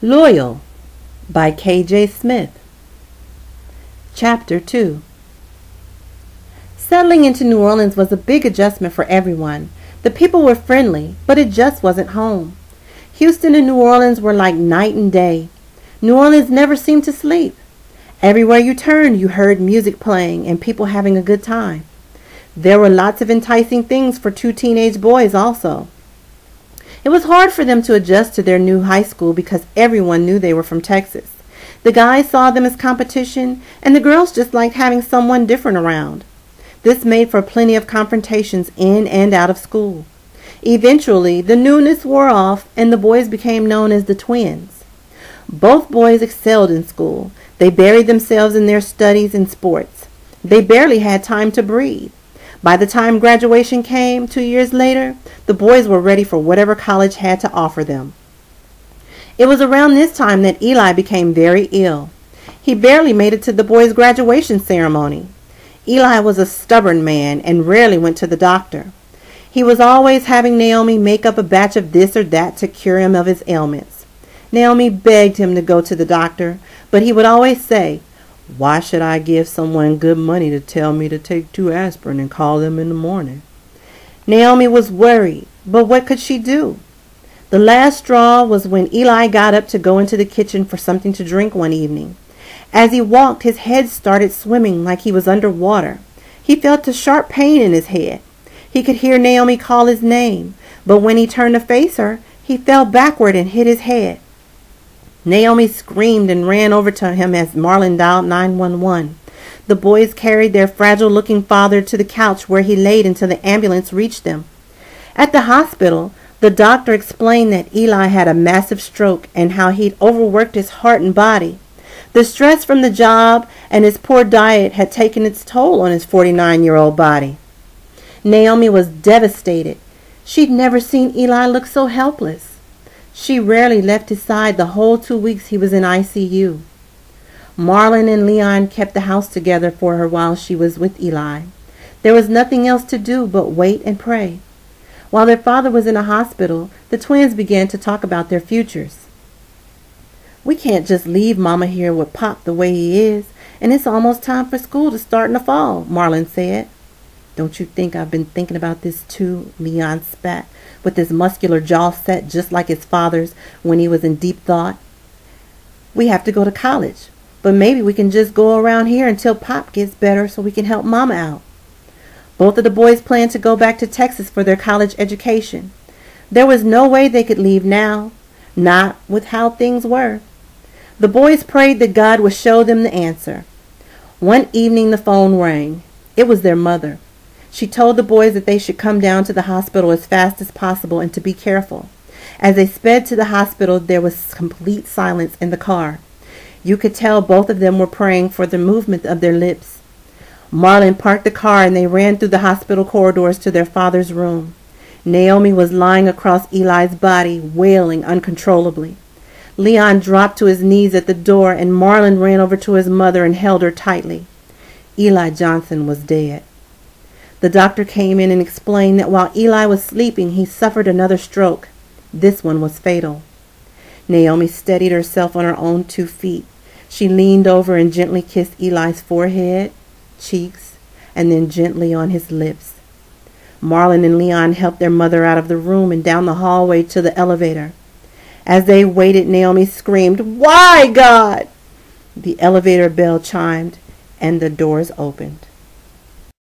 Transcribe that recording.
Loyal by K.J. Smith. Chapter 2. Settling into New Orleans was a big adjustment for everyone. The people were friendly, but it just wasn't home. Houston and New Orleans were like night and day. New Orleans never seemed to sleep. Everywhere you turned, you heard music playing and people having a good time. There were lots of enticing things for two teenage boys also. It was hard for them to adjust to their new high school because everyone knew they were from Texas. The guys saw them as competition, and the girls just liked having someone different around. This made for plenty of confrontations in and out of school. Eventually, the newness wore off, and the boys became known as the twins. Both boys excelled in school. They buried themselves in their studies and sports. They barely had time to breathe. By the time graduation came 2 years later, the boys were ready for whatever college had to offer them. It was around this time that Eli became very ill. He barely made it to the boys' graduation ceremony. Eli was a stubborn man and rarely went to the doctor. He was always having Naomi make up a batch of this or that to cure him of his ailments. Naomi begged him to go to the doctor, but he would always say, "Why should I give someone good money to tell me to take 2 aspirin and call them in the morning?" Naomi was worried, but what could she do? The last straw was when Eli got up to go into the kitchen for something to drink one evening. As he walked, his head started swimming like he was underwater. He felt a sharp pain in his head. He could hear Naomi call his name, but when he turned to face her, he fell backward and hit his head. Naomi screamed and ran over to him as Marlon dialed 911. The boys carried their fragile-looking father to the couch where he laid until the ambulance reached them. At the hospital, the doctor explained that Eli had a massive stroke and how he'd overworked his heart and body. The stress from the job and his poor diet had taken its toll on his 49-year-old body. Naomi was devastated. She'd never seen Eli look so helpless. She rarely left his side the whole 2 weeks he was in ICU. Marlon and Leon kept the house together for her while she was with Eli. There was nothing else to do but wait and pray. While their father was in a hospital, the twins began to talk about their futures. "We can't just leave Mama here with Pop the way he is, and it's almost time for school to start in the fall," Marlon said. "Don't you think I've been thinking about this too?" Leon spat, with his muscular jaw set just like his father's when he was in deep thought. "We have to go to college, but maybe we can just go around here until Pop gets better so we can help Mama out." Both of the boys planned to go back to Texas for their college education. There was no way they could leave now, not with how things were. The boys prayed that God would show them the answer. One evening the phone rang. It was their mother. She told the boys that they should come down to the hospital as fast as possible and to be careful. As they sped to the hospital, there was complete silence in the car. You could tell both of them were praying for the movement of their lips. Marlon parked the car and they ran through the hospital corridors to their father's room. Naomi was lying across Eli's body, wailing uncontrollably. Leon dropped to his knees at the door and Marlon ran over to his mother and held her tightly. Eli Johnson was dead. The doctor came in and explained that while Eli was sleeping, he suffered another stroke. This one was fatal. Naomi steadied herself on her own 2 feet. She leaned over and gently kissed Eli's forehead, cheeks, and then gently on his lips. Marlon and Leon helped their mother out of the room and down the hallway to the elevator. As they waited, Naomi screamed, "Why, God?" The elevator bell chimed and the doors opened.